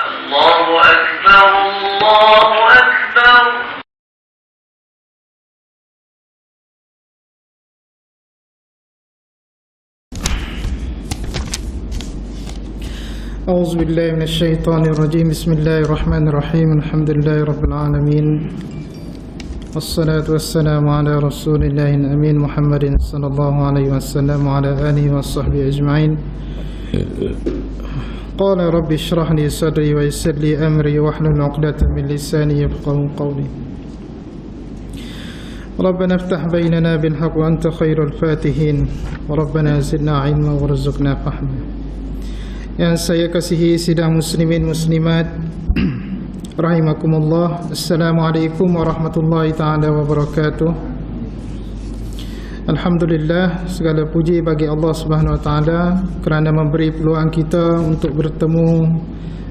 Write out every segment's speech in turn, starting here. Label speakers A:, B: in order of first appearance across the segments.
A: الله أكبر الله أكبر.
B: أعوذ بالله من الشيطان الرجيم. بسم الله الرحمن الرحيم. الحمد لله رب العالمين، والصلاة والسلام على رسول الله الأمين محمد صلى الله عليه وسلم وعلى آله وصحبه أجمعين. قال رب اشرح لي صدري ويسر لي أمري واحلل عقدة من لساني يفقهوا قولي. ربنا افتح بيننا بالحق وأنت خير الفاتحين، وربنا زدنا علما وارزقنا فهما. Yang saya kasihi sidang muslimin muslimat rahimakumullah, Assalamualaikum warahmatullahi ta'ala wabarakatuh. Alhamdulillah, segala puji bagi Allah Subhanahu wa ta'ala kerana memberi peluang kita untuk bertemu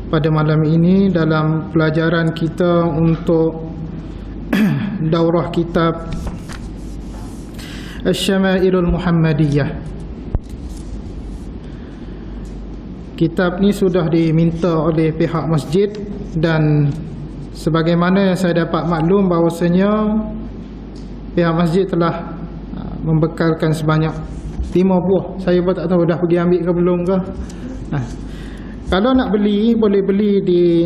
B: pada malam ini dalam pelajaran kita untuk daurah kitab Asy-Syama'ilul Muhammadiyah. Kitab ni sudah diminta oleh pihak masjid, dan sebagaimana yang saya dapat maklum bahawasanya pihak masjid telah membekalkan sebanyak 5 buah. Saya pun tak tahu dah pergi ambil ke belum ke. Kalau nak beli, boleh beli di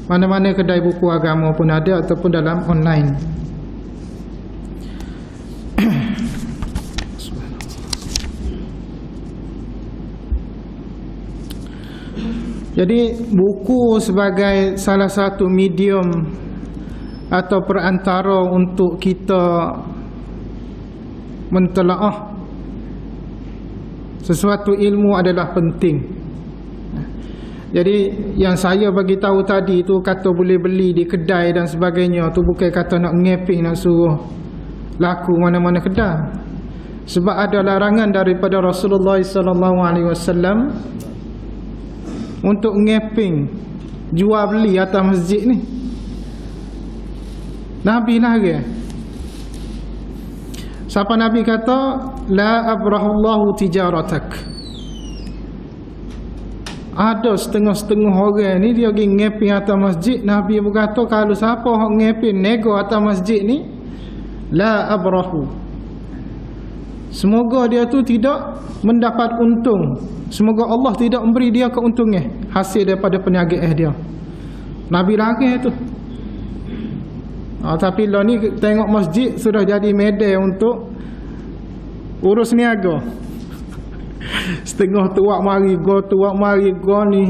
B: mana-mana kedai buku agama pun ada, ataupun dalam online. Jadi buku sebagai salah satu medium atau perantara untuk kita mentelaah sesuatu ilmu adalah penting. Jadi yang saya bagi tahu tadi tu, kata boleh beli di kedai dan sebagainya, tu bukan kata nak ngeping, nak suruh laku mana-mana kedai. Sebab ada larangan daripada Rasulullah SAW untuk ngeping, jual beli atas masjid ni. Nabi lagi, siapa Nabi kata, la abrahullahu tijaratak. Ada setengah-setengah orang ni dia pergi ngeping atas masjid. Nabi berkata, kalau siapa yang ngeping nego atas masjid ni, la abrahu, semoga dia tu tidak mendapat untung, semoga Allah tidak memberi dia keuntungan hasil daripada perniagaan dia. Nabi lagi tu. Tapi lah ni tengok masjid sudah jadi medan untuk urus niaga. Setengah tuak mari go ni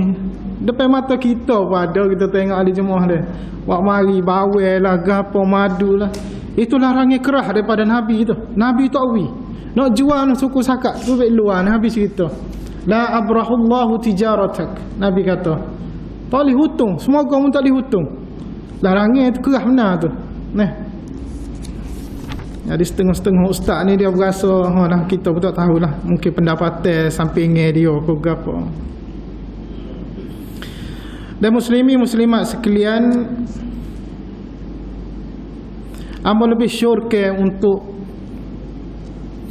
B: depan mata kita pada kita tengok ahli jemaah dia. Wak mari bawel lah, gapo madu lah. Itu larangan kerah daripada Nabi tu. Nabi takwi nak jual suku sakat tu baik luar. Nabi cerita, la abrahullahu tijaratak. Nabi kata, tak boleh hutang, semoga mu tak boleh hutang. Larangan tu kerah benar tu. Jadi setengah-setengah ustaz ni dia berasa lah, kita pun tak tahulah, mungkin pendapatan sampingnya dia ke apa. Dan muslimin muslimat sekalian, amal lebih syurga untuk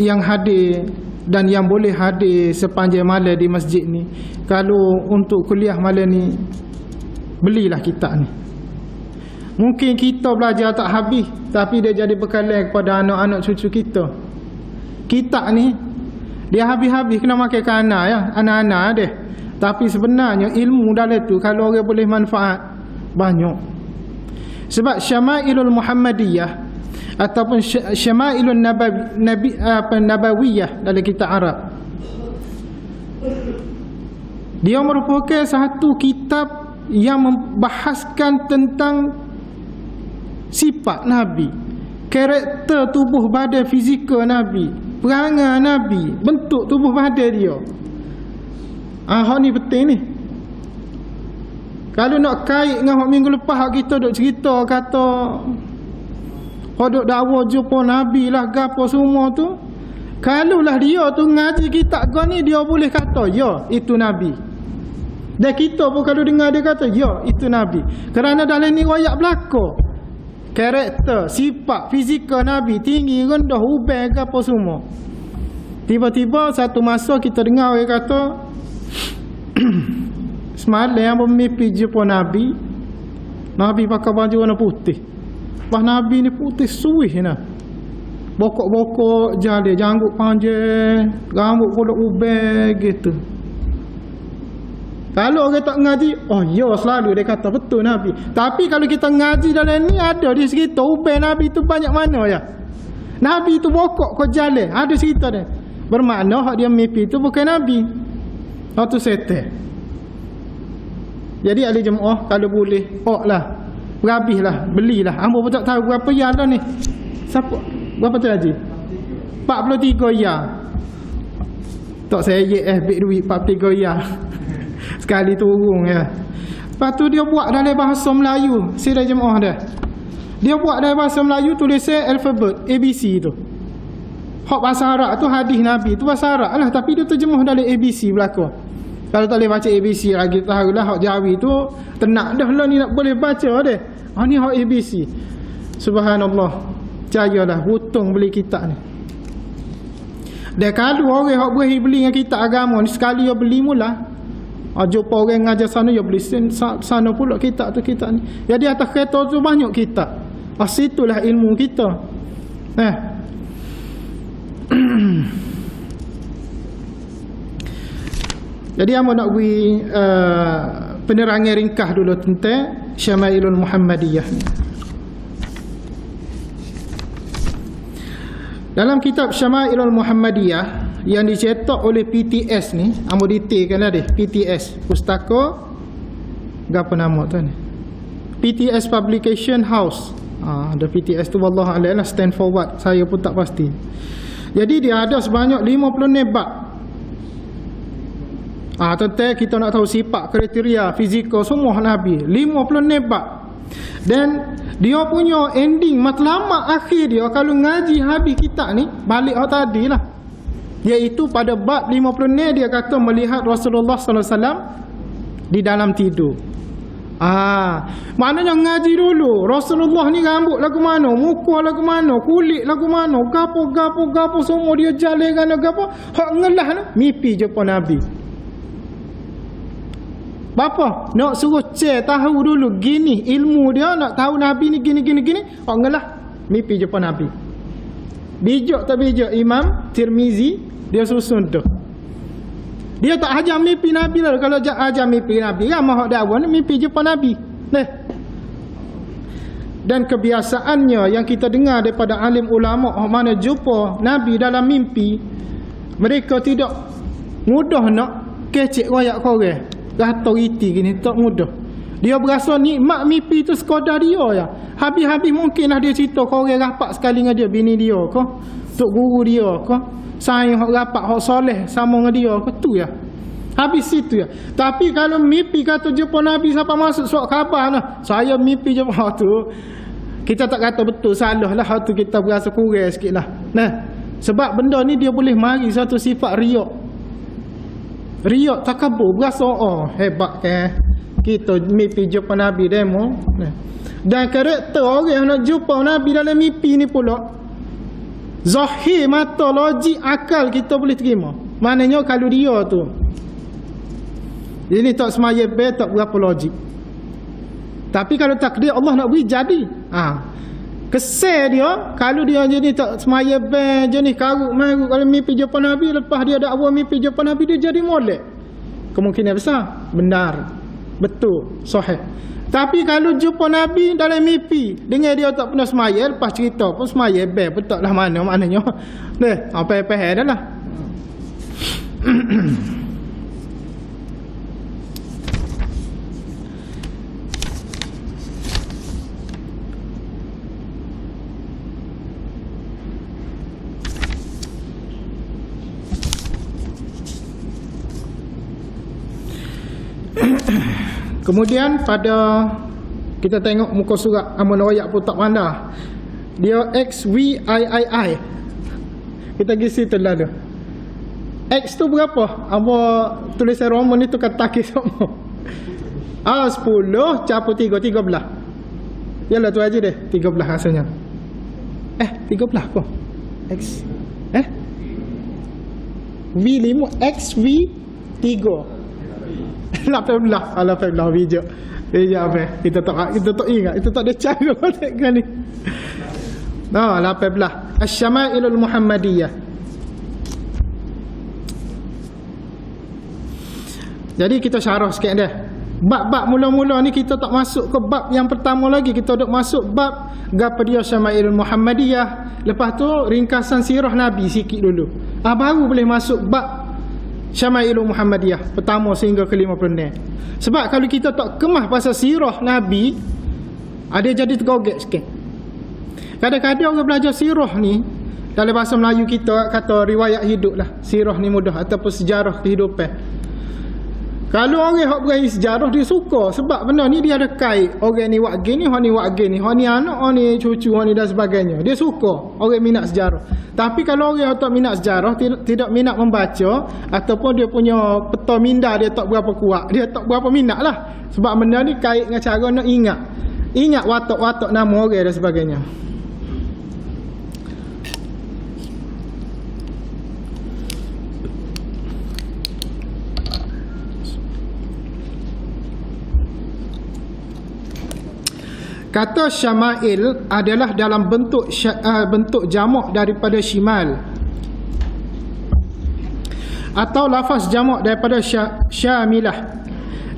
B: yang hadir dan yang boleh hadir sepanjang malam di masjid ni. Kalau untuk kuliah malam ni, belilah kitab ni. Mungkin kita belajar tak habis, tapi dia jadi bekalan kepada anak-anak cucu kita. Kitab ni dia habis-habis kena makan ke anak ya, anak-anak dia. Tapi sebenarnya ilmu dalam tu kalau orang boleh manfaat banyak. Sebab Syama'ilul Muhammadiyah ataupun Syama'ilun Nabawiyah dalam kitab Arab, dia merupakan satu kitab yang membahaskan tentang sifat Nabi, karakter tubuh badan fizikal Nabi, perangai Nabi, bentuk tubuh badan dia. Hak ni penting ni. Kalau nak kait dengan hak minggu lepas kita duk cerita kata hodok dakwa jumpa Nabi lah gapo semua tu, kalulah dia tu ngaji kitab kau ni, dia boleh kata ya itu Nabi. Dan kita pun kalau dengar dia kata ya itu Nabi, kerana dalam ni riwayat belaka karakter, sifat fizikal Nabi, tinggi, rendah, ubah ke apa semua. Tiba-tiba satu masa kita dengar orang kata Semalam apa mimpi jumpa Nabi. Nabi pakai baju warna putih. Pas Nabi ni putih suih nah. Bokok-bokok jalan, janggut panjang, rambut kodok ubah gitu. Kalau orang tak ngaji, oh ya selalu dia kata betul Nabi. Tapi kalau kita ngaji dalam ni ada di sekitar ubah Nabi tu banyak mana ya. Nabi tu bokok kau jalan, ada sekitar dia. Bermakna hak dia mimpi tu bukan Nabi. Hak tu setan. Jadi ahli jemaah kalau boleh, lah, berhabislah, belilah. Hamba pun tak tahu berapa ya dah ni. Siapa? Berapa tu Haji? 43 ya. Tak saya FB duit 43 ya. Sekali turun ya. Lepas tu dia buat dalam bahasa Melayu. Sidai jemaah dia. Dia buat dalam bahasa Melayu tulisan alfabet ABC tu. Hak bahasa Arab tu hadis Nabi tu bahasa Arab lah, tapi dia terjemah dalam ABC belakang. Kalau tak boleh baca ABC lagi tahulah hak Jawi tu tenak dah lah ni nak boleh baca dia. Ni hak ABC. Subhanallah. Percayalah hutang beli kitab ni. Dan kalau orang hak boleh beli dengan kitab agama ni sekali dia beli mula. Jumpa orang ngajar sana dia beli sana pula kitab tu kitab ni. Jadi atas kereta tu banyak kitab. Situlah ilmu kita. Jadi amo nak bagi penerangan ringkas dulu tentang Syama'ilul Muhammadiyah ni. Dalam kitab Syama'ilul Muhammadiyah yang dicetak oleh PTS ni, amo detailkan ada PTS, pustaka apa nama tu ni? PTS Publication House. Ada PTS tu wallahu a'lam lah, stand for what saya pun tak pasti. Jadi dia ada sebanyak 50 bab. Tentang kita nak tahu sifat, kriteria, fizikal semua Nabi 50 bab. Dan dia punya ending matlamat akhir dia kalau ngaji habis kitab ni balik tadi lah, iaitu pada bab 50 dia kata melihat Rasulullah sallallahu alaihi wasallam di dalam tidur. Maknanya ngaji dulu Rasulullah ni rambut lagu mana, muka lagu mana, kulit lagu mana, gapo semua dia jalan kan gapo. Hak ngelah ni mimpi jumpa Nabi. Bapa nak suruh tahu dulu gini ilmu dia nak tahu Nabi ni gini. Hak ngelah mimpi jumpa Nabi. Bijak tak bijak Imam Tirmizi dia susun tu. Dia tak ajar mimpi Nabi lah. Kalau ajar mimpi Nabi kan mahak dakwah ni mimpi jumpa Nabi. Dan kebiasaannya yang kita dengar daripada alim ulama mana jumpa Nabi dalam mimpi, mereka tidak mudah nak kecek royak korang. Gatal iti gini tak mudah. Dia berasa nikmat mimpi tu sekadar dia ya. Habis-habis mungkinlah dia cerita korang rapat sekali dengan dia, bini dia ke, tok guru dia ke, saya hak rapat hak soleh sama dengan dia ke, tu ya. Habis situ ya. Tapi kalau mimpi kata jumpa Nabi siapa masuk surat khabar nah, saya mimpi jumpa tu, kita tak kata betul, salah lah tu, kita berasa kurang sikit lah. Sebab benda ni dia boleh mari satu sifat riak. Riak takabur, berasa hebat ke kita mimpi jumpa Nabi demo. Dan karakter orang yang nak jumpa Nabi dalam mimpi ni pula zahir mata logik akal kita boleh terima. Maknanya kalau dia tu ini tak semaya tak berapa logik. Tapi kalau takdir Allah nak beri jadi. Kesal dia kalau dia jadi tak semaya jenis karuk maru kalau mimpi jumpa Nabi, lepas dia dakwa mimpi jumpa Nabi dia jadi molek. Kemungkinan besar benar, betul, sahih. Tapi kalau jumpa Nabi dalam mimpi dengan dia tak pernah semaya, lepas cerita pun semaya betul lah mana maknanya. Apa-apa dah lah. Kemudian pada kita tengok muka surat amun royak pun tak pandai. Dia XVIII. Kita pergi situ lalu. X tu berapa? Apa tulisan Roman itu kata kaki semua. 10 campur 3, 13. Yalah tu aja deh, 13 rasanya. 13 kok. X. V5 XV3. 18 bijak. Bijak apa? Kita tak ingat, kita tak ada cara kan ni. 18 Asy-Syama'ilul Muhammadiyah. Jadi kita syarah sikit dah. Bab-bab mula-mula ni kita tak masuk ke bab yang pertama lagi, kita duk masuk bab gapo dia Syama'ilul Muhammadiyah. Lepas tu ringkasan sirah Nabi sikit dulu. Baru boleh masuk bab Syama'ilul Muhammadiyah pertama sehingga ke-56. Sebab kalau kita tak kemah pasal sirah Nabi, ada jadi tergogek sikit. Kadang-kadang orang belajar sirah ni, dalam bahasa Melayu kita kata riwayat hidup lah. Sirah ni mudah, ataupun sejarah kehidupan. Kalau orang yang berani sejarah, dia suka. Sebab benda ni dia ada kait. Orang ni buat gini, orang ni buat gini. Orang ni anak, orang ni cucu, orang ni dan sebagainya. Dia suka. Orang minat sejarah. Tapi kalau orang yang tak minat sejarah, tidak minat membaca, ataupun dia punya peta minda dia tak berapa kuat, dia tak berapa minat lah. Sebab benda ni kait dengan cara nak ingat. Ingat watak-watak nama orang dan sebagainya. Kata syama'il adalah dalam bentuk jamak daripada syimal, atau lafaz jamak daripada syamilah.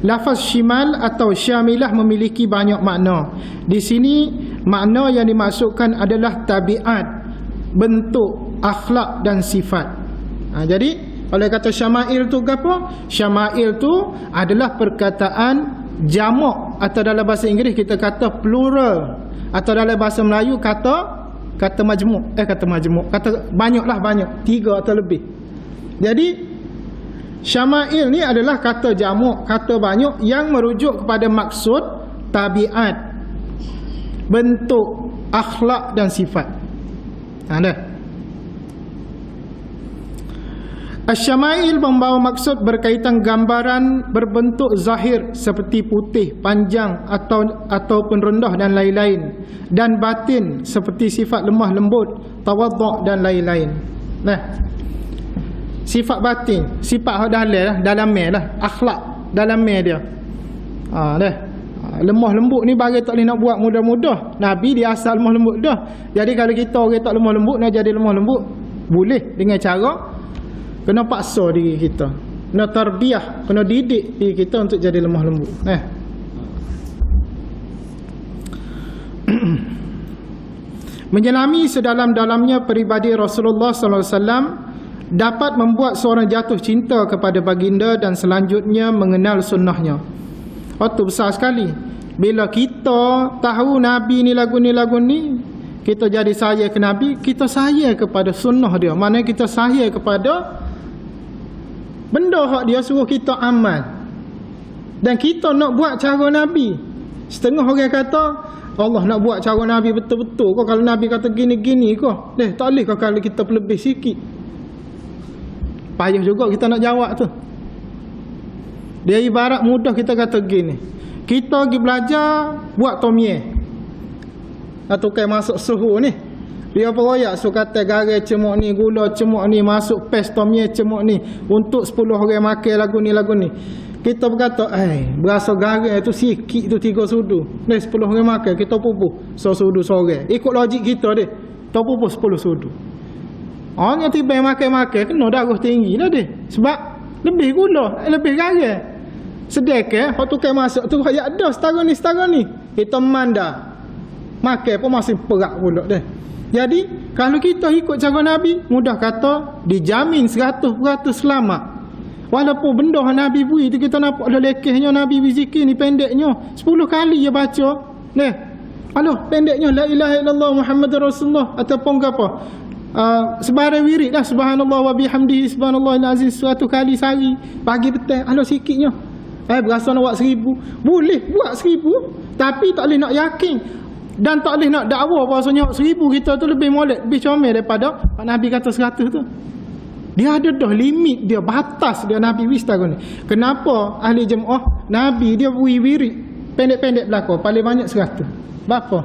B: Lafaz syimal atau syamilah memiliki banyak makna. Di sini makna yang dimaksudkan adalah tabiat, bentuk, akhlak dan sifat. Jadi oleh kata syama'il tu apa? Syama'il tu adalah perkataan jamak, atau dalam bahasa Inggeris kita kata plural, atau dalam bahasa Melayu kata majmuk, kata banyaklah, banyak, 3 atau lebih. Jadi syama'il ni adalah kata jamak, kata banyak yang merujuk kepada maksud, tabiat, bentuk, akhlak dan sifat. Dah. Asy-Syama'il membawa maksud berkaitan gambaran berbentuk zahir seperti putih, panjang ataupun rendah dan lain-lain, dan batin seperti sifat lemah lembut, tawadhu' dan lain-lain. Sifat batin, sifat dalam akhlak dalam dia. Lemah lembut ni bagi tak boleh nak buat mudah-mudah. Nabi dia asal lemah lembut dah. Jadi kalau kita orang tak lemah lembut nak jadi lemah lembut, boleh dengan cara kena paksa diri kita, kena tarbiyah, kena didik diri kita untuk jadi lemah lembut. Menyelami sedalam-dalamnya peribadi Rasulullah sallallahu alaihi wasallam dapat membuat seorang jatuh cinta kepada baginda dan selanjutnya mengenal sunnahnya. Itu besar sekali. Bila kita tahu Nabi ni lagu ni, kita jadi sayang ke Nabi, kita sayang kepada sunnah dia. Maknanya kita sayang kepada benda hak dia suruh kita amal, dan kita nak buat cara Nabi. Setengah orang kata Allah nak buat cara Nabi betul-betul kau, kalau Nabi kata gini-gini kau tak boleh kau kalau kita lebih sikit. Payah juga kita nak jawab tu. Dia ibarat mudah kita kata gini, kita pergi belajar buat tomie atau kayak masuk suhu ni, dia peroyak so kata garam cemuk ni, gula cemuk ni, masuk pes tomie cemuk ni untuk 10 orang makan lagu ni. Kita berkata berasa garam tu sikit tu 3 sudu, 10 orang makan kita pupuh sudu sore. Ikut logik kita dia, kita pupuh 10 sudu. Orang yang tiba makan kena darah tinggi lah dia, sebab lebih gula, lebih garam. Sedekah hak tu kayak masuk tu ya dah setara ni kita manda makan pun masih perak pula dia. Jadi kalau kita ikut cara Nabi, mudah kata dijamin 100% selamat. Walaupun benda Nabi beri tu kita nampak dah lekehnya Nabi berzikir ni pendeknya 10 kali dia baca. Pendeknya la ilaha illallah Muhammadur Rasulullah ataupun apa? Sebarang wirid dah subhanallah wa bihamdihi subhanallahil azim 100 kali sehari, pagi petang. Sikitnya. Berasa nak buat 1000. Boleh buat 1000, tapi tak boleh nak yakin. Dan tak boleh nak dakwa bahasanya 1000 kita tu lebih molek, lebih comel daripada Nabi kata 100 tu. Dia ada dah limit dia, batas dia Nabi wistara ni. Kenapa ahli jemaah Nabi dia wirid pendek-pendek belaka, paling banyak 100. Kenapa?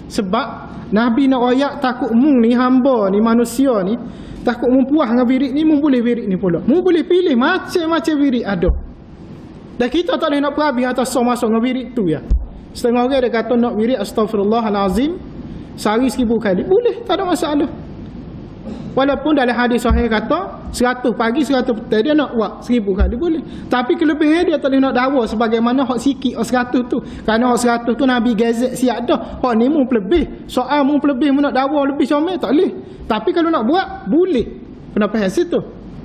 B: Sebab Nabi nak royak takut mung ni hamba ni, manusia ni takut mempuas dengan wirid ni, boleh wirid ni pula. Boleh pilih macam-macam wirid ada. Dan kita tak boleh nak perhabis atas masuk dengan wirid tu ya. Setengah orang dia kata nak wirid astaghfirullahalazim sehari 1000 kali. Boleh, tak ada masalah. Walaupun dalam hadis sahih kata 100 pagi 100 petang dia nak buat 1000 kali boleh. Tapi kelebihan dia tak boleh nak dakwa sebagaimana hak sikit hak 100 tu. Kerana hak 100 tu Nabi gazet siap dah. Hak ni mu lebih. Soal mu lebih mu nak dakwa lebih comel tak boleh. Tapi kalau nak buat boleh. Kena faham situ.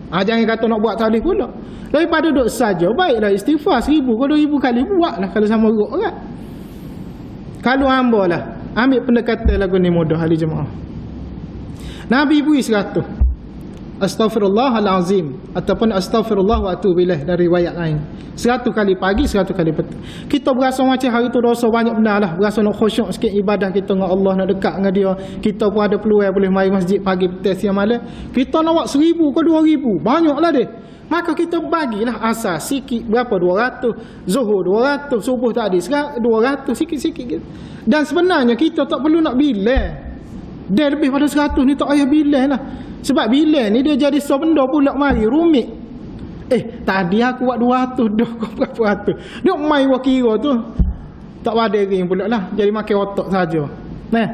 B: Jangan kata nak buat tak boleh pula. Daripada duduk saja baiklah istighfar 1000 ke 2000 kali buatlah kalau sama ruk kan. Kalau hamba lah ambil pendekatan lagu ni mudah ahli jemaah. Nabi bui 100 astaghfirullahalazim ataupun astaghfirullah wa atubu ilaih dari riwayat lain. 100 kali pagi 100 kali petang. Kita berasa macam hari tu dosa banyak benar lah. Berasa nak khusyuk sikit ibadah kita dengan Allah, nak dekat dengan dia. Kita pun ada peluang boleh mari masjid pagi petang siang malam. Kita nak buat 1000 ke 2000 banyaklah dia. Maka kita bagilah asas sikit berapa 200, zuhur 200, subuh tadi 200 sikit-sikit. Dan sebenarnya kita tak perlu nak bilang. Dia lebih pada 100 ni tak payah bilang lah. Sebab bilang ni dia jadi sebenda pula mari rumit. Tadi aku buat 200 dah kau berapa ratus. Dia main wakira tu. Tak ada ring pula lah. Jadi makan otak saja. Nah,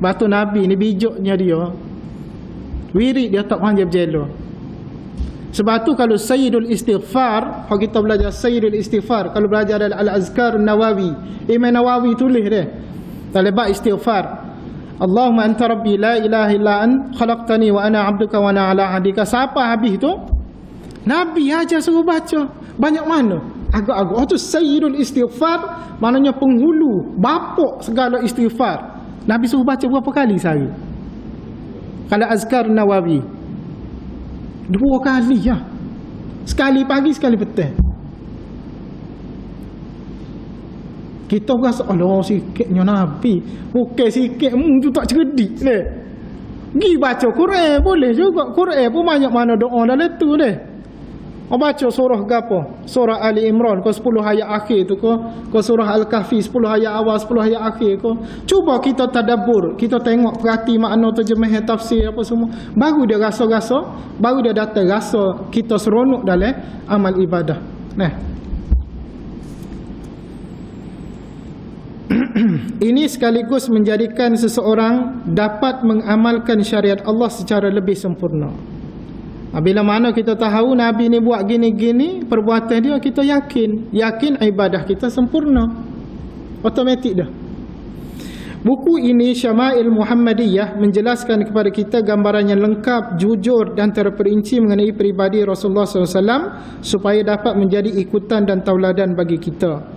B: batu Nabi ni bijaknya dia. Wirid dia tak panjang berjela. Sebab tu kalau Sayyidul Istighfar, kalau kita belajar Sayyidul Istighfar, kalau belajar dalam Al-Azkar Nawawi, Imam Nawawi tulis dia. Dalam bab istighfar. Allahumma anta rabbi la ilaha illa ant khalaqtani wa ana 'abduka wa ana 'ala 'ahdika. Siapa habis tu? Nabi aja suruh baca. Banyak mana? Agak-agak tu Sayyidul Istighfar, maknanya penghulu, bapak segala istighfar. Nabi suruh baca berapa kali sehari? Kalau Azkar Nawawi 2 kali ya. Sekali pagi, sekali petang. Kita rasa Allah sikitnya Nabi. Bukan sikit tu tak cerdik ni. Pergi baca Quran boleh juga. Quran pun banyak mana doa dalam tu deh. Baca surah gapo? Surah Ali Imran ke 10 ayat akhir tu ke surah Al-Kahfi 10 ayat awal 10 ayat akhir ke. Cuba kita tadabbur, kita tengok perhati makna terjemah tafsir apa semua. Baru dia rasa-rasa, baru dia datang rasa kita seronok dalam amal ibadah. Nah. Ini sekaligus menjadikan seseorang dapat mengamalkan syariat Allah secara lebih sempurna. Bila mana kita tahu Nabi ni buat gini-gini, perbuatan dia kita yakin ibadah kita sempurna. Automatik dah. Buku ini Syama'il Muhammadiyah menjelaskan kepada kita gambaran yang lengkap, jujur dan terperinci mengenai peribadi Rasulullah SAW supaya dapat menjadi ikutan dan tauladan bagi kita.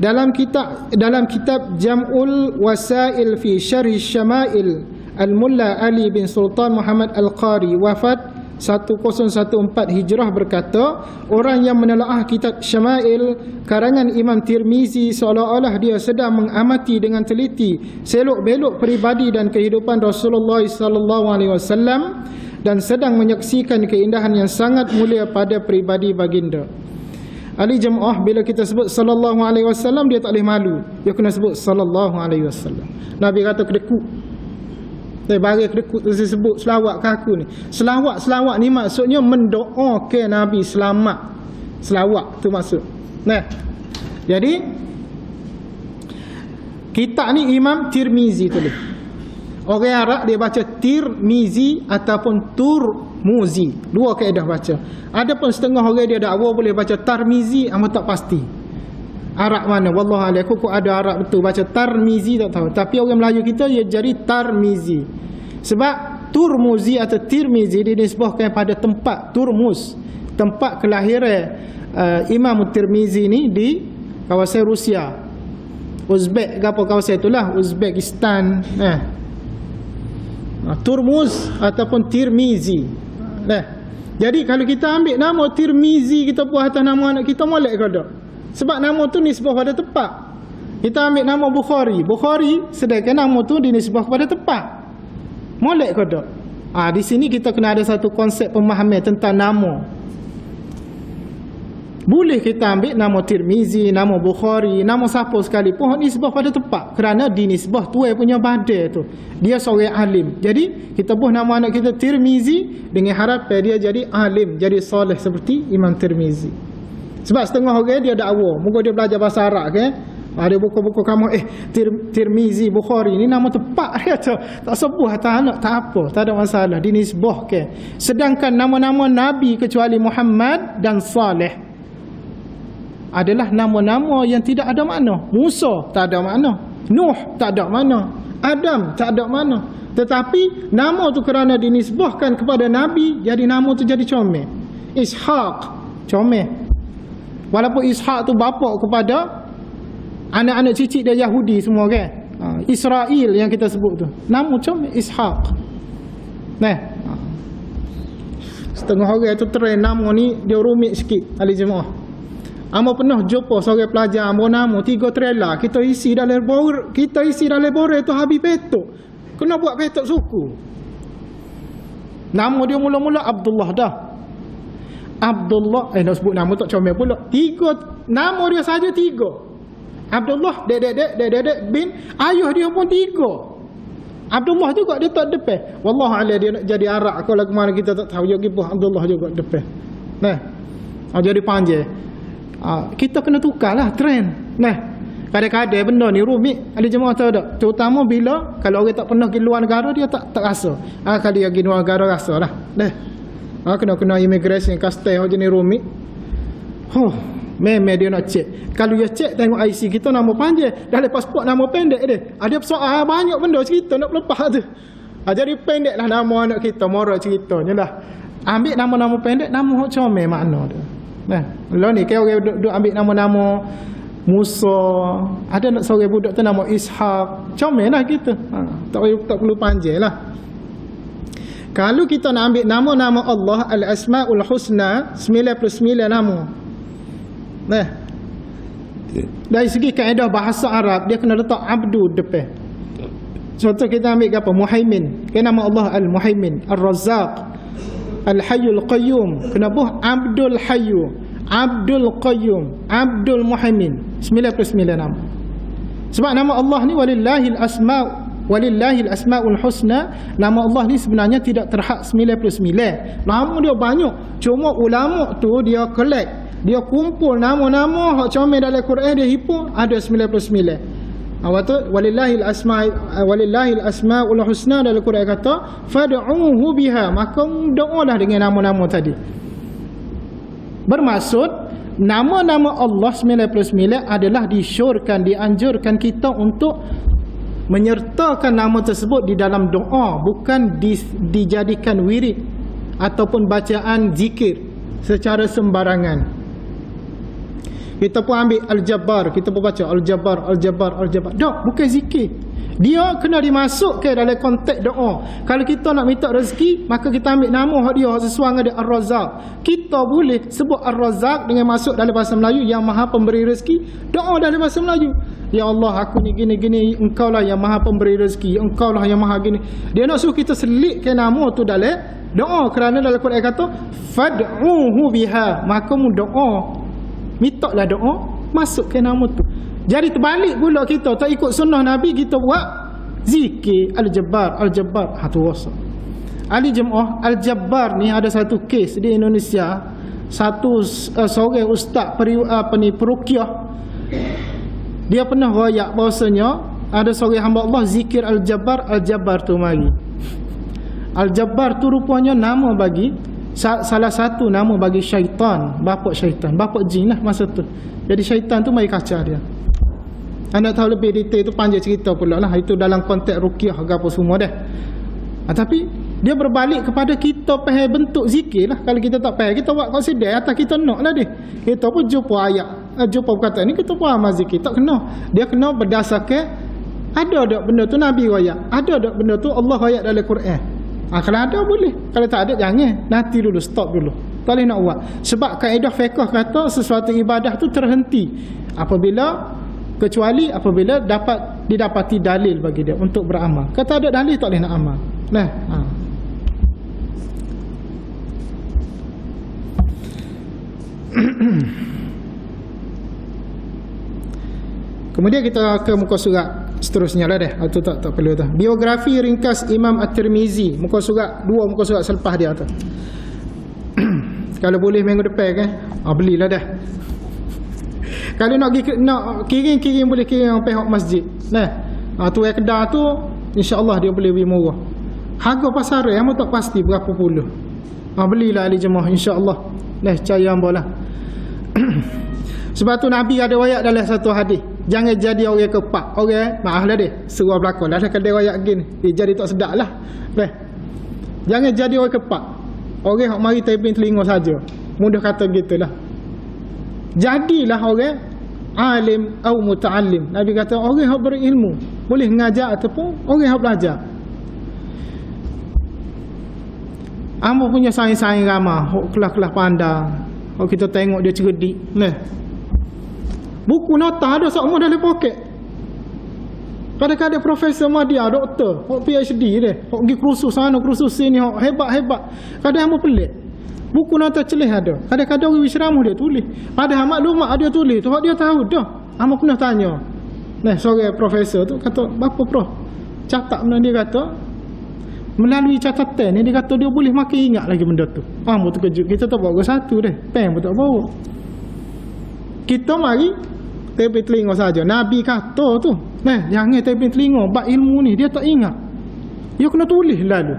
B: Dalam kitab Jam'ul Wasail fi Syarh Syama'il Al-Mulla Ali bin Sultan Muhammad Al-Qari wafat 1014 Hijrah berkata, orang yang menelaah kitab Syama'il karangan Imam Tirmizi seolah-olah dia sedang mengamati dengan teliti selok-belok peribadi dan kehidupan Rasulullah sallallahu alaihi wasallam dan sedang menyaksikan keindahan yang sangat mulia pada peribadi baginda. Ali jemaah, bila kita sebut sallallahu alaihi wasallam dia tak boleh malu. Dia kena sebut sallallahu alaihi wasallam. Nabi kata kedekut. Bagi kedekut tu saya sebut selawat ke aku ni. Selawat ni maksudnya mendoakan Nabi selamat. Selawat tu maksud. Nah. Jadi kitab ni Imam Tirmizi tulis. Orang Arab dia baca Tirmizi ataupun Turmuzi. 2 kaedah baca. Adapun setengah orang dia dakwa boleh baca Tarmizi, amat tak pasti. Arab mana? Wallahu a'lam. Aku ada Arab betul baca Tarmizi tak tahu. Tapi orang Melayu kita dia jadi Tarmizi. Sebab Turmuzi atau Tirmizi dinisbahkan pada tempat Turmuz, tempat kelahiran Imam Tirmizi ni di kawasan Rusia. Uzbek ke apa kawasan itulah, Uzbekistan. Turmuz ataupun Tirmizi. Jadi kalau kita ambil nama Tirmizi kita buat atas nama anak kita molek ke tak? Sebab nama tu nisbah pada tempat. Kita ambil nama Bukhari sedangkan nama tu dinisbah kepada tempat. Molek ke tak? Di sini kita kena ada satu konsep pemahaman tentang nama. Boleh kita ambil nama Tirmizi, nama Bukhari, nama siapa sekalipun nisbah pada tempat kerana dinisbah tuai punya badai tu. Dia seorang alim. Jadi kita buat nama anak kita Tirmizi dengan harapan dia jadi alim, jadi soleh seperti Imam Tirmizi. Sebab setengah orang dia dakwa, muka dia belajar bahasa Arab ke. Ada buku-buku kamu Tirmizi, Bukhari ni nama tepat dia tu. Tak sebuah tak anak tak apa, tak ada masalah dinisbah ke. Sedangkan nama-nama nabi kecuali Muhammad dan Saleh adalah nama-nama yang tidak ada makna. Musa tak ada makna, Nuh tak ada makna, Adam tak ada makna. Tetapi nama tu kerana dinisbahkan kepada nabi, jadi nama tu jadi comel. Ishaq comel. Walaupun Ishaq tu bapa kepada anak-anak cicit dia Yahudi semua kan. Israel yang kita sebut tu, nama comel Ishaq. Nah, setengah orang tu trend nama ni dia rumit sikit ahli jemaah. Amo pernah jumpa seorang pelajar amo nama 3 trailer kita isi dalam bor tu habis petok. Kena buat petok suku. Nama dia mula-mula Abdullah dah. Abdullah nak sebut nama tak comel pula. 3 nama dia saja 3. Abdullah dek bin ayah dia pun 3. Abdullah juga dia tak depan. Wallah ala dia nak jadi Arab kalau ke mana kita tak tahu. Dia pergi Abdullah juga depan. Nah. Jadi panjang. Kita kena tukarlah trend. Nah, kadang-kadang benda ni rumit ahli jemaah tahu tak? Terutama bila kalau orang tak pernah pergi luar negara dia tak rasa. Kalau dia pergi luar negara rasalah. Nah. Kena immigration custom jenis rumit. Memang dia nak cek. Kalau dia cek tengok IC kita nama panjang, dalam pasport nama pendek dia. Ada soal banyak benda cerita nak lepas tu. Jadi pendeklah nama anak kita, moral ceritanya lah. Ambil nama-nama pendek, nama hok comel makna dia. Nah, lah ni kalau orang duk ambil nama-nama Musa, ada nak seorang budak tu nama Ishaq, comel lah kita. Tak perlu panjang lah. Kalau kita nak ambil nama-nama Allah Al-Asma'ul Husna 99 nama. Nah, dari segi kaedah bahasa Arab dia kena letak abdu depan. Contoh kita ambil apa? Muhaimin. Kan nama Allah Al-Muhaimin, Ar-Razzaq, Al-Hayyul Qayyum. Kenapa? Abdul Hayyu, Abdul Qayyum, Abdul Muhaimin. 99 nama. Sebab nama Allah ni walillahil asma'ul husna. Nama Allah ni sebenarnya tidak terhad 99. Nama dia banyak. Cuma ulama tu dia collect, dia kumpul nama-nama hak comel dalam Quran dia hipun ada 99. Awak tu walillahil asma'ul husna dalam Quran kata fad'uhu biha, maka doalah dengan nama-nama tadi. Bermaksud nama-nama Allah 99 adalah disyorkan, dianjurkan kita untuk menyertakan nama tersebut di dalam doa, bukan dijadikan wirid ataupun bacaan zikir secara sembarangan. Kita pun ambil Al-Jabbar, kita pun baca Al-Jabbar. Tak, bukan zikir. Dia kena dimasukkan dalam konteks doa. Kalau kita nak minta rezeki, maka kita ambil nama dia sesuai dengan Ar-Razzaq. Kita boleh sebut Ar-Razzaq dengan masuk dalam bahasa Melayu yang Maha Pemberi rezeki. Doa dalam bahasa Melayu. Ya Allah, aku ni gini-gini, engkau lah yang Maha Pemberi rezeki, engkau lah yang Maha gini. Dia nak suruh kita selitkan nama tu dalam doa, kerana dalam Quran kata fad'uhu biha, maka mu doa, mintalah doa, masukkan nama tu. Jadi terbalik pula kita tak ikut sunnah Nabi, kita buat zikir Al-Jabbar. Tu rasa ahli jemaah Al-Jabbar ni ada satu kes di Indonesia. Seorang ustaz peruqyah, dia pernah royak bahasanya ada seorang hamba Allah zikir Al-Jabbar tu mari. Al-Jabbar tu rupanya nama bagi salah satu nama bagi syaitan, bapa jin lah masa tu. Jadi syaitan tu mari kacau dia. Anda tahu lebih detail tu panjang cerita pula lah. Itu dalam konteks ruqyah ke apa semua dah. Tapi dia berbalik kepada kita faham bentuk zikir lah. Kalau kita tak faham, kita buat consider atas kita nak lah dia. Kita pun jumpa ayat, jumpa perkataan ni, kita pun amal zikir. Tak kena. Dia kena berdasarkan ada tak benda tu Nabi wayak, ada tak benda tu Allah wayak dalam Quran. Kalau ada boleh, kalau tak ada jangan. Nanti dulu, stop dulu. Tak boleh nak buat. Sebab kaedah fiqh kata sesuatu ibadah tu terhenti kecuali apabila didapati dalil bagi dia untuk beramal. Kata ada dalil tak boleh nak amal. Nah, kemudian kita ke muka surat seterusnya lah dah. Itu tak perlu dah. Biografi ringkas Imam At-Tirmizi, muka surat 2, muka surat selepas dia tu. Kalau boleh minggu depan kan, belilah dah. Kalau nak kiring boleh kiring pihak masjid. Tu yang kedai tu insya-Allah dia boleh beri murah. Harga pasaran hang tak pasti berapa puluh. Belilah ahli jemaah insya-Allah. Percaya hambalah. Sebab tu Nabi ada wayak dalam satu hadis, jangan jadi orang kepak. Orang maaflah dia, seruah belakang dah kalau wayak gini. Jadi tak sedap lah. Jangan jadi orang kepak. Orang hak mari taping telinga saja. Mudah kata gitulah. Jadilah orang alim atau muta'allim. Nabi kata orang yang berilmu boleh mengajar ataupun orang yang belajar. Amo punya saing-saing ramah, kelas-kelas pandang. Kalau kita tengok dia cerdik, buku nota ada semua dalam poket. Kadang-kadang profesor media, doktor, PhD dia, pergi kursus sana, kursus sini, hebat-hebat. Kadang amo pelik. Buku nota celih ada. Kadang-kadang orang wisramuh dia tulis. Padahal maklumat dia tulis tu dia tahu dah. Amo pernah tanya. Seorang profesor tu kata, "Bapa prof? Catat benda dia kata melalui catatan ni dia kata dia boleh makin ingat lagi benda tu." Amo terkejut. Kita tak bawa satu dah. Pen pun tak bawa. Kita mari taping telinga saja. Nabi kata tu, jangan taping telinga bab ilmu ni dia tak ingat. Dia kena tulis lalu.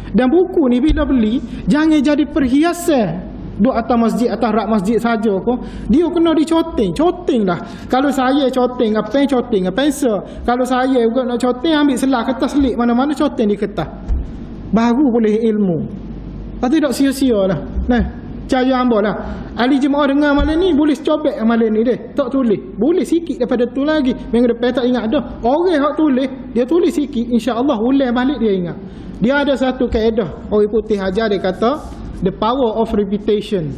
B: Dan buku ni bila beli jangan jadi perhiasan duk atas masjid, atas rak masjid saja ko. Dia kena dicoting lah. Kalau saya coting apa pensel. Kalau saya juga nak coting ambil selah kertas selit mana-mana coting di kertas. Baru boleh ilmu. Lepas tak sia-sia lah. Caya hamba lah. Ahli jemaah dengar malam ni boleh cobek malam ni deh. Tak tulis. Boleh sikit daripada tu lagi. Minggu depan tak ingat dah. Orang hak tulis, dia tulis sikit, insya-Allah ulang balik dia ingat. Dia ada satu kaedah orang putih ajar, dia kata the power of repetition.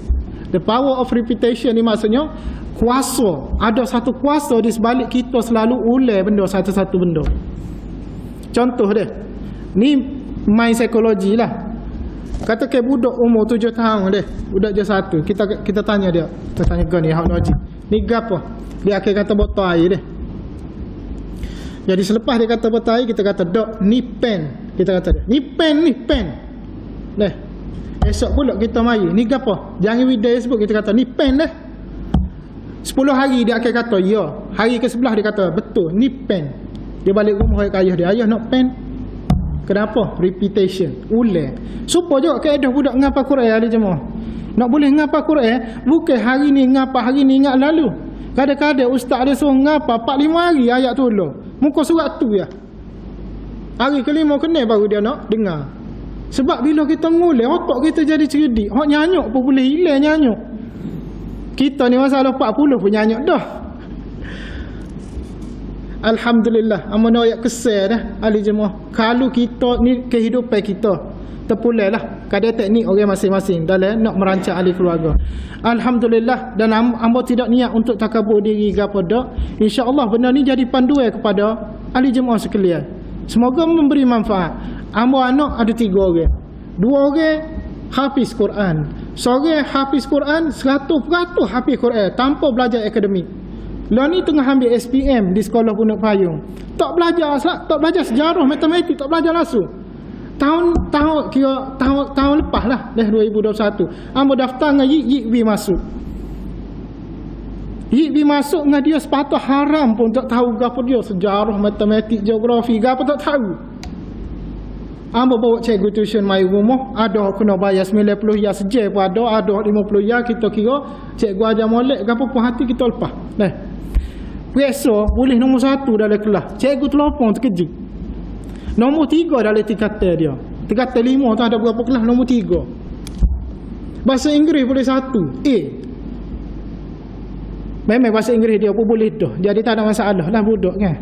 B: The power of repetition ni maksudnya kuasa. Ada satu kuasa di sebalik kita selalu ulang benda satu-satu benda. Contoh dia. Ni main psikologi lah. Kata ke budak umur 7 tahun dia. Budak je satu. Kita tanya dia. Kita tanya kau ni hak haji. Ni gapo? Dia akhir kata botol air dia. Jadi selepas dia kata botol air, kita kata dok ni pen. Kita kata dia, ni pen. Esok pula kita mari, ni gapo? Jangan video sebut, kita kata ni pen dah. 10 hari dia akan kata ya. Hari ke-11 dia kata betul, ni pen. Dia balik rumah ke ayah dia, ayah nak pen. Kenapa? Repetition, ulang. Supaya juga kaedah budak ngapa Quran ahli jemaah. Nak boleh ngapa Quran, bukan hari ni ngapa, hari ni ingat lalu. Kadang-kadang ustaz dia suruh ngapa 4-5 hari ayat tu lah. Muka surat tu ya. Hari kelima kena baru dia nak dengar. Sebab bila kita ngulai, otak kita jadi cerdik. Hak nyanyuk pun boleh hilang nyanyuk. Kita ni masalah 40 pun nyanyuk dah. Alhamdulillah. Amanah ayat kesal dah ahli jemaah. Kalau kita ni kehidupan kita terpulai lah. Kadang teknik orang masing-masing dalam nak merancang ahli keluarga. Alhamdulillah. Dan hamba tidak niat untuk takabur diri kepada. InsyaAllah benda ni jadi panduan kepada ahli jemaah sekalian. Semoga memberi manfaat. Hamba anak ada 3 orang. 2 orang hafiz Quran. Seorang hafiz Quran 100% hafiz Quran tanpa belajar akademik. Lah ni tengah ambil SPM di sekolah Pondok Payung. Tak belajar sejarah, matematik, tak belajar langsung. Tahun lepas lah, dah 2021. Hamba daftar dengan Yik masuk. Yik masuk dengan dia sepatah haram pun tak tahu gapo dia, sejarah, matematik, geografi, gapo tak tahu. Hamba bawa cikgu tuition mai rumah, ada kena bayar 90 ya sejak pun ada 50 ya, kita kira cikgu ajar molek gapo pun hati kita lepas. Biasa boleh nombor 1 dalam kelas. Cikgu telefon terkejut. Nombor 3 dalam tingkatan dia. Tingkatan 5 tu ada berapa kelas, nombor 3. Bahasa Inggeris boleh 1 A. Memang bahasa Inggeris dia pun boleh dah. Jadi tak ada masalah lah budak kan.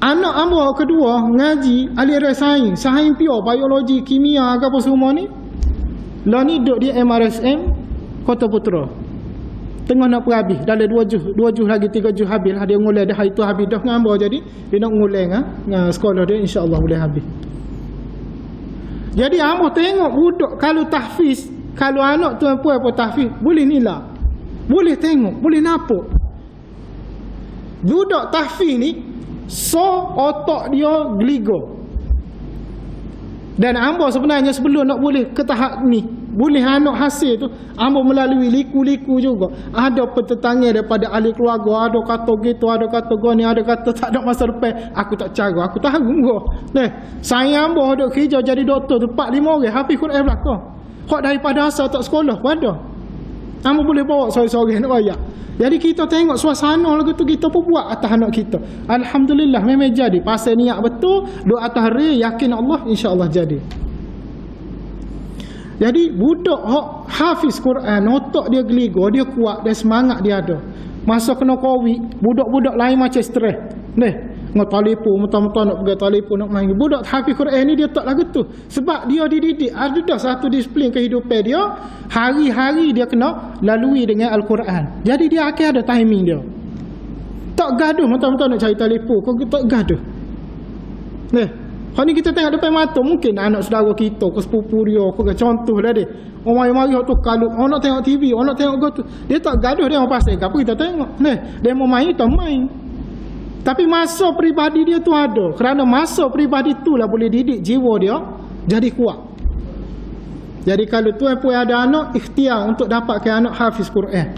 B: Anak hamba kedua ngaji aliran sains pure, biologi, kimia, apa semua ni. Lah ni duduk di MRSM Kota Putra. Tengah nak perhabis dalam 2 juz lagi 3 juz habis lah. Dia ngulai dah hari tu habis dah dengan hamba, jadi dia nak ngulai dengan sekolah dia, insya-Allah boleh habis. Jadi hamba tengok budak kalau tahfiz, kalau anak tuan-puan pun tahfiz boleh nilai. Boleh tengok, boleh nampak. Budak tahfiz ni otak dia geliga. Dan hamba sebenarnya sebelum nak boleh ke tahap ni, boleh anak hasil tu ambo melalui liku-liku juga. Ada pertetangga daripada ahli keluarga, ada kata gitu, ada kata gini, ada kata tak ada masa depan. Aku tak cara, aku tahu kau. Saya ambo ada kerja jadi doktor tu 4-5 orang hafiz Quran belakang. Hak daripada asal tak sekolah pun ada. Ambo boleh bawa sore-sore nak bayar. Jadi kita tengok suasana lagu tu, kita pun buat atas anak kita. Alhamdulillah memang jadi. Pasal niat betul, doa atas hari, yakin Allah, insya-Allah jadi. Jadi budak hak hafiz Quran, otak dia geliga, dia kuat, dia semangat dia ada. Masa kena Covid, budak-budak lain macam stres. Nak telefon, mentah-mentah nak pergi telefon nak main. Budak hafiz Quran ni dia tak lagu tu. Sebab dia dididik, ada dah satu disiplin kehidupan dia, hari-hari dia kena lalui dengan Al-Quran. Jadi dia akan ada timing dia. Tak gaduh mentah-mentah nak cari telefon, kau tak gaduh. Kalau ni kita tengok depan mata, mungkin anak saudara kita, ke sepupu dia, ke contoh dah dia. Orang mari tu kalau orang nak tengok TV, orang nak tengok tu, dia tak gaduh dia apa pasal apa kita tengok. Dia mau main tak main. Tapi masa peribadi dia tu ada. Kerana masa peribadi tu lah boleh didik jiwa dia jadi kuat. Jadi kalau tuan pun ada anak, ikhtiar untuk dapatkan anak hafiz Quran.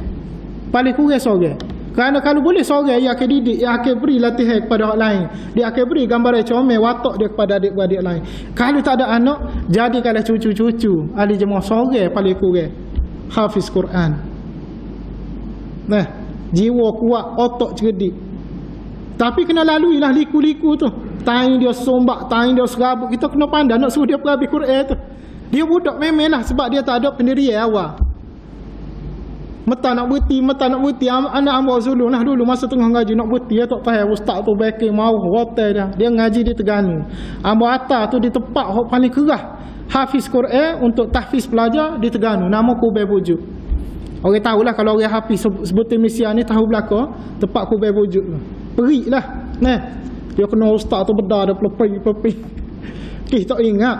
B: Paling kurang seorang. Kerana kalau boleh seorang, ia akan didik, ia akan beri latihan kepada orang lain. Dia akan beri gambaran comel, watak dia kepada adik-beradik lain. Kalau tak ada anak, jadikanlah cucu-cucu ahli jemaah seorang paling kurang hafiz Quran. Jiwa kuat, otak cerdik. Tapi kena lalui lah liku-liku tu. Tain dia sombak, tain dia serabut. Kita kena pandang nak suruh dia pergi Quran tu. Dia budak memang lah sebab dia tak ada pendirian awal. Meta nak berhenti, anak ambil zulun lah dulu masa tengah ngaji nak berhenti. Dia tak faham ustaz tu baik mau hotel dia. Dia ngaji di Terengganu. Ambil atas tu di tempat paling kerah hafiz Quran untuk tahfiz pelajar di Terengganu. Nama Kubai Bujuk. Orang tahulah kalau orang hafiz sebutin Malaysia ni tahu belakang tempat Kubai Bujuk tu. Perik lah. Dia kena ustaz tu bedah ada peleping. Kita ingat.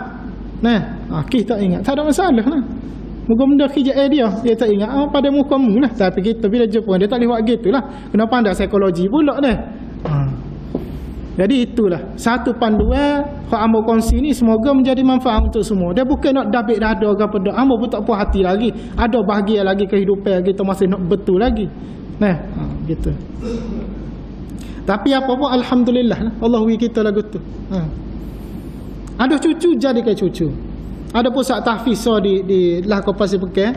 B: Kita ingat. Tak ada masalah lah. Muka benda kerja dia tak ingat pada muka mu lah. Tapi kita bila jumpa dia tak boleh buat gitu lah. Kena pandang psikologi pula dah. Jadi itulah satu panduan hak ambo kongsi ni, semoga menjadi manfaat untuk semua. Dia bukan nak dabik dada ke apa dak. Ambo pun tak puas hati lagi. Ada bahagia lagi kehidupan kita masih nak betul lagi. Gitu. Tapi apa pun alhamdulillah Allah wi kita lagu tu. Ada cucu jadikan cucu. Ada pusat tahfiz di lah Pasir Bekal.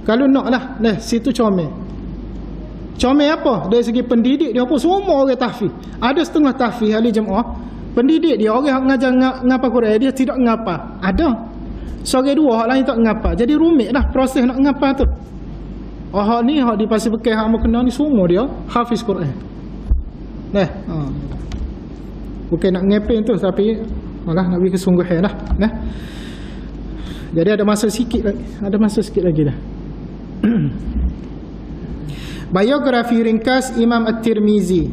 B: Kalau nak lah situ comel. Comel apa? Dari segi pendidik dia apa semua orang tahfiz. Ada setengah tahfiz ahli jemaah. Pendidik dia orang ngajar ngapa Quran dia tidak ngapa. Ada. Seorang dua orang lain tak ngapa. Jadi rumit lah proses nak ngapa tu. Hak ni hak di Pasir Bekal hak mau kena ni semua dia hafiz Quran. Bukan nak ngepin tu tapi nak bagi kesungguhan lah. Jadi ada masa sikit lagi dah. Biografi ringkas Imam At-Tirmizi.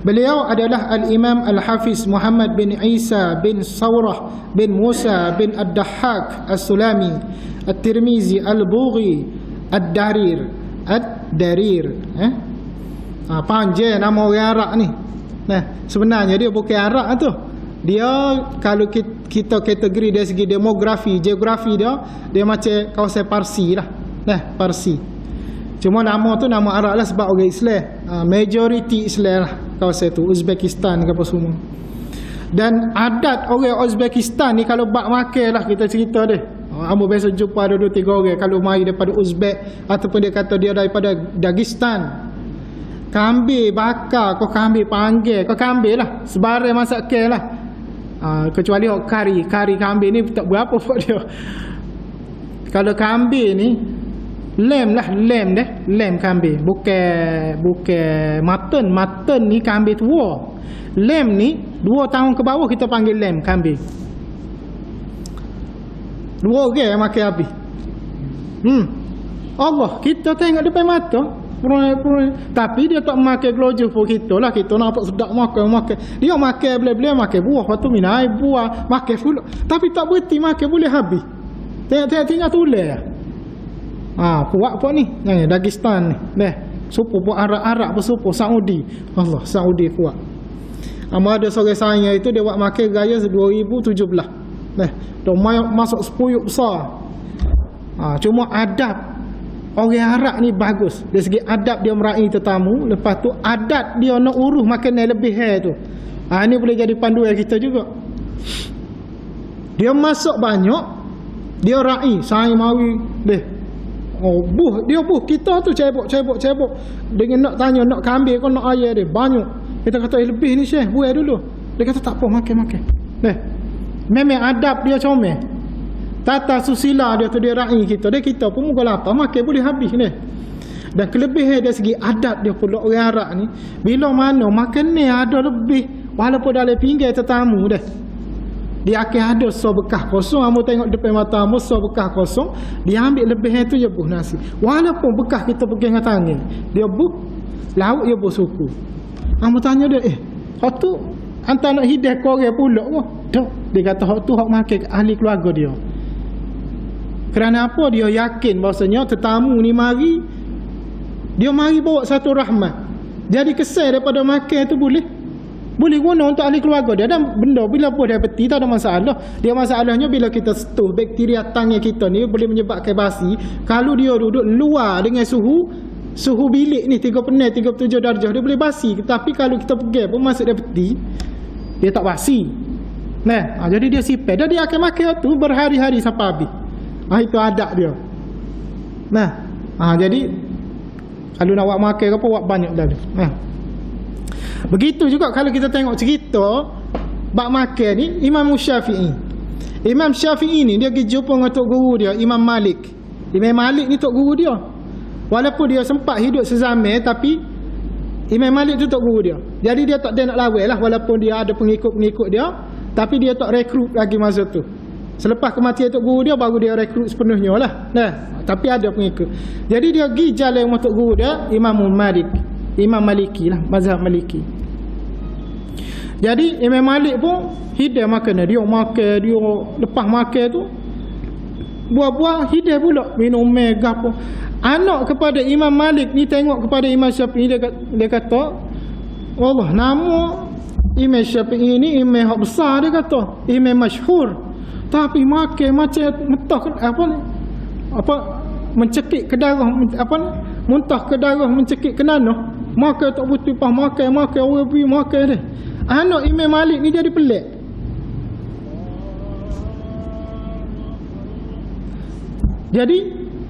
B: Beliau adalah Al-Imam Al-Hafiz Muhammad bin Isa bin Sawrah bin Musa bin Ad-Dahhak As-Sulami At-Tirmizi Al-Bughi Ad-Darir. Panjang nama orang Arab ni. Sebenarnya dia bukan Arab tu. Dia kalau kita kategori dari segi demografi, geografi dia macam kawasan Parsi lah. Parsi. Cuma nama tu nama Arab lah sebab orang Islam. Majority Islam lah kawasan tu, Uzbekistan ke apa semua. Dan adat orang Uzbekistan ni kalau bak makan lah kita cerita dia. Ambo biasa jumpa ada 2-3 orang kalau mai daripada Uzbek ataupun dia kata dia daripada Dagestan. Kambing bakar, kau kambing panggil, kau kambing lah sebarang masak ke lah. Kecuali kari kambing ni tak berapa buat dia. Kalau kambing ni lem kambing, bukan mutton ni kambing tua. Lem ni 2 tahun ke bawah kita panggil lem kambing. 2 orang makan habis. Allah kita tengok depan mata. Tapi dia tak makan gelojoh pun kita lah. Kita nampak sedap makan. Dia makan boleh makan buah. Lepas tu minum air buah. Makan full. Tapi tak berhenti makan boleh habis. Tengok tinggal tulis lah. Kuat apa ni? Dagestan ni. Supu buat Arab pun supu Saudi. Allah, Saudi kuat. Ama ada seorang saya itu dia buat makan gaya 2017. Dah masuk sepuyuk besar. Cuma adab orang Arab ni bagus. Dari segi adab dia meraih tetamu, lepas tu adat dia nak urus makanan lebih tu. Ini boleh jadi panduan kita juga. Dia masuk banyak, dia raih, saya mari deh. Dia kita tu cebok. Dengan nak tanya nak kambing kau nak ayam dia banyak. Kita kata lebih ni Syekh, buat dulu. Dia kata tak apa, makan. Deh. Memang adab dia comel. Tata susila dia tu dia raih kita. Dia kita pun muka lapar makan boleh habis ni. Dan kelebihan dari segi adab dia pula orang Arab ni, bila mana makan ni ada lebih walaupun dalam pinggir tetamu dah. Dia akan ada so bekas kosong. Kamu tengok depan mata kamu so bekas kosong, dia ambil lebih tu dia buh nasi. Walaupun bekas kita pegang dengan tangan, dia buh lauk dia buh suku. Kamu tanya dia, hak tu hantar nak hidayah korang pula ke? Tak. Dia kata hak tu hak makan ahli keluarga dia. Kerana apa? Dia yakin bahasanya tetamu ni mari, dia mari bawa satu rahmat. Jadi kesan daripada makan tu boleh guna untuk ahli keluarga dia. Dan benda bila pun dia peti tak ada masalah. Dia masalahnya bila kita setuh bakteria tangan kita ni boleh menyebabkan basi. Kalau dia duduk luar dengan suhu bilik ni 36, 37 darjah, dia boleh basi. Tapi kalau kita pegang pun masuk dia peti, dia tak basi. Jadi dia sipet. Dan dia akan makan tu berhari-hari sampai habis. Itu adab dia. Jadi kalau nak buat makan apa, buat banyak dah. Begitu juga kalau kita tengok cerita bab makan ni Imam Syafi'i ni dia pergi jumpa dengan tok guru dia Imam Malik ni tok guru dia. Walaupun dia sempat hidup sezaman, tapi Imam Malik tu tok guru dia. Jadi dia tak ada nak lawan lah, walaupun dia ada pengikut-pengikut dia, tapi dia tak rekrut lagi masa tu. Selepas kematian tok guru dia baru dia rekrut sepenuhnya lah. Tapi ada pengikut. Jadi dia pergi jalan dengan tok guru dia Imam Maliki lah, mazhab Maliki. Jadi Imam Malik pun hidayah makan dia makan, dia lepas makan tu buah-buah hidayah pula minum mega pun. Anak kepada Imam Malik ni tengok kepada Imam Syafi'i, dia kata Allah, nama Imam Syafi'i ni imam hak besar, dia kata imam masyhur, tapi makan macam mentah mencekik ke darah, muntah ke darah, mencekik ke nanah. Makan tak butuh pas makan orang pergi makan dia. Anak Imam Malik ni jadi pelik. Jadi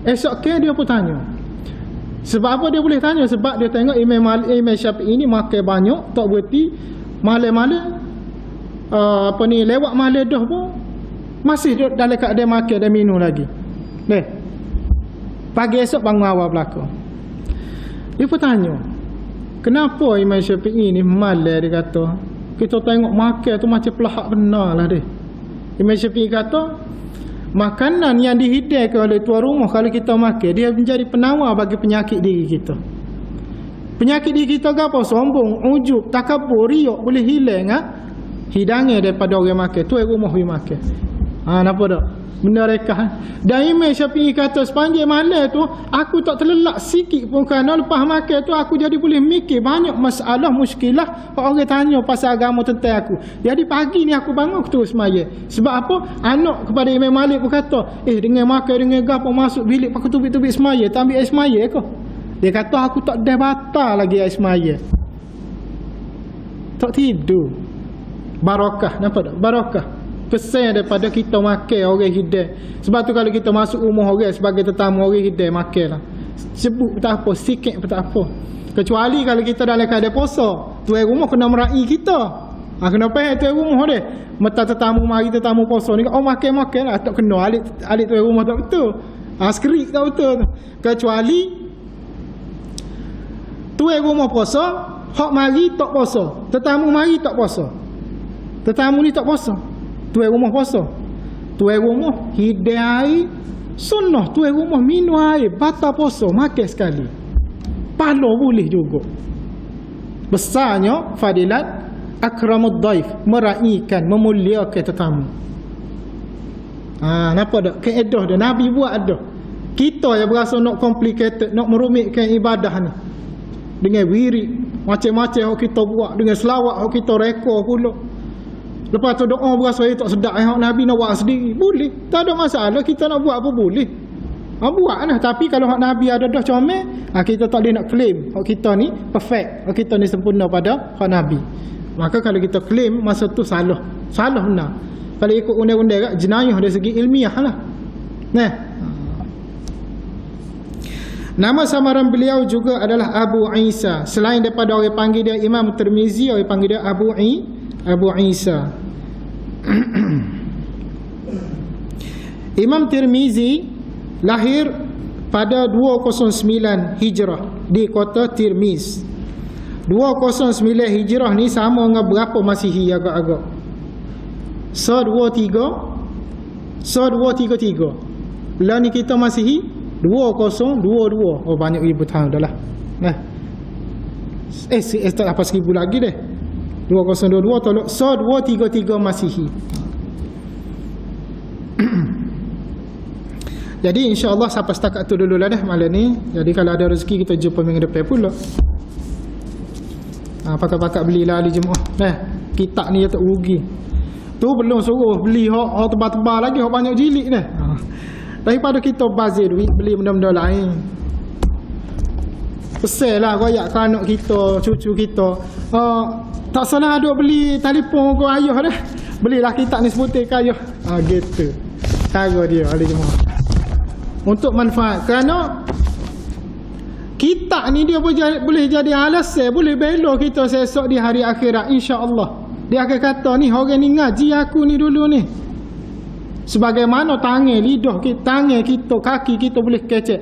B: esoknya dia pun tanya. Sebab apa dia boleh tanya? Sebab dia tengok Imam Syafi'i ni makan banyak, tak berhenti malam-malam lewat malam dah pun masih dalam keadaan makan dan minum lagi. Pagi esok bangun awal belakang. Dia pun tanya, kenapa Imam Syafi'i ni malam? Dia kata, kita tengok makan tu macam pelahak benar lah dia. Imam Syafi'i kata, makanan yang dihidangkan oleh tuan rumah kalau kita makan, dia menjadi penawar bagi penyakit diri kita. Penyakit diri kita apa? Sombong, ujub, takabur, riak boleh hilang hidangan daripada orang makan. Tuan rumah pergi makan. Nampak tak? Benda rekah. Dan Imam Syafi'i kata sepanjang malam tu aku tak terlelap sikit pun, kerana lepas makan tu aku jadi boleh mikir banyak masalah muskilah orang tanya pasal agama tentang aku. Jadi pagi ni aku bangun aku terus sembahyang. Sebab apa? Anak kepada Imam Malik pun kata, dengan makan dengan gapo masuk bilik aku tubik-tubik sembahyang, tak ambil air sembahyang ke? Dia kata aku tak dah batal lagi air sembahyang. Tak tidur. Barakah, nampak tak? Barakah. Pesan daripada kita makan orang hidayah. Sebab tu kalau kita masuk rumah orang sebagai tetamu orang hidayah, makanlah. Sebut tak apa, sikit pun tak apa. Kecuali kalau kita dalam keadaan puasa, tuan rumah kena meraih kita. Kena faham tuan rumah dia. Mata tetamu mari tetamu puasa ni, makan lah, tak kena alik tuan rumah tak betul. Skrik tak betul. Kecuali tuan rumah puasa, hak mari tak puasa. Tetamu mari tak puasa. Tetamu ni tak puasa. Tuan rumah puasa. Tuan rumah hidayah air sunnah. Tuan rumah minum air batal puasa, makan sekali. Pahala boleh juga. Besarnya fadilat akramud daif, meraihkan, memuliakan tetamu. Nampak tak? Kaedah dia Nabi buat ada. Kita yang berasa nak complicated, nak merumitkan ibadah ni dengan wirid. Macam-macam hok kita buat dengan selawat hok kita reka pula. Lepas tu doa berasa tak sedap hok Nabi nak buat sendiri. Boleh. Tak ada masalah kita nak buat apa boleh. Buatlah, tapi kalau hak Nabi ada dah comel, kita tak boleh nak claim hak kita ni perfect, hak kita ni sempurna pada hak Nabi. Maka kalau kita claim masa tu salah benar. Kalau ikut undang-undang jenayah dari segi ilmiah lah. Nah. Nama samaran beliau juga adalah Abu Isa. Selain daripada orang panggil dia Imam Tirmizi, orang panggil dia Abu Isa. Imam Tirmizi lahir pada 209 Hijrah di kota Tirmiz. 209 Hijrah ni sama dengan berapa Masihi agak-agak? 1233. Lah ni kita Masihi 2022. Oh, banyak ribu tahun dah lah. Nah. Tak apa 1000 lagi deh. 2022 tolok 1233 Masihi. Jadi insya-Allah sampai setakat tu dululah dah malam ni. Jadi kalau ada rezeki kita jumpa minggu depan pula. Pakat-pakat belilah hari Jumaat. Kitab ni tak rugi. Tu belum suruh beli hak tebal-tebal lagi, hak banyak jilid dah. Daripada kita bazir duit beli benda-benda lain. Pesanlah royak ke anak kita, cucu kita. Tak salah duk beli telefon ke ayah dah. Belilah kitab ni sebutir ke ayah. Gitu. Cara dia hari Jumaat. Untuk manfaat, kerana kitab ni dia boleh jadi alasan, boleh bela kita esok di hari akhirat, insya-Allah. Dia akan kata ni orang ni ngaji aku ni dulu ni. Sebagaimana tangan, lidah kita, tangan kita, kaki kita boleh kecek.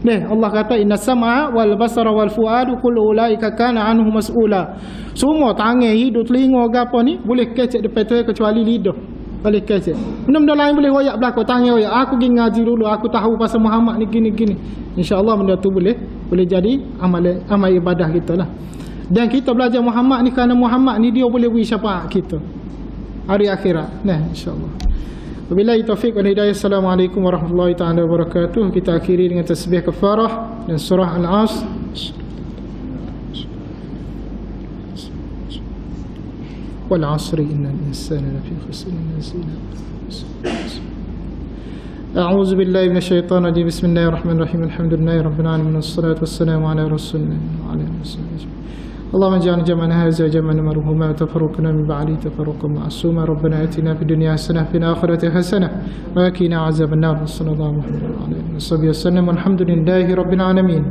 B: Allah kata inna sam'a wal basara wal fuadu kullu ulaika kana anhu mas'ula. Semua tangan, hidung, telinga gapo ni boleh kecek depan tu kecuali lidah. Boleh kecek. Benda-benda lain boleh royak belakang, tangan royak. Aku pergi ngaji dulu, aku tahu pasal Muhammad ni gini-gini. Insya-Allah benda tu boleh jadi amal ibadah kita lah. Dan kita belajar Muhammad ni kerana Muhammad ni dia boleh beri syafaat kita hari akhirat. Insya-Allah. Wabillahi taufiq wal hidayah. Assalamualaikum warahmatullahi taala wabarakatuh. Kita akhiri dengan tasbih kafarah dan surah Al-Asr. Wal 'asri innal insana lafi khusr A'udzu billahi minasyaitonir rajim. Bismillahirrahmanirrahim. Alhamdulillahi rabbil alamin. Wassalatu wassalamu ala rasulillah wa ala alihi wasallam. اللهم اجعل جمعنا هذا جمعا مرحوما وتفرقنا من بعده تفرقا معصوما ربنا اتنا في الدنيا حسنه وفي الاخره حسنه وقنا عذاب النار صلى الله عليه وسلم والحمد لله رب العالمين.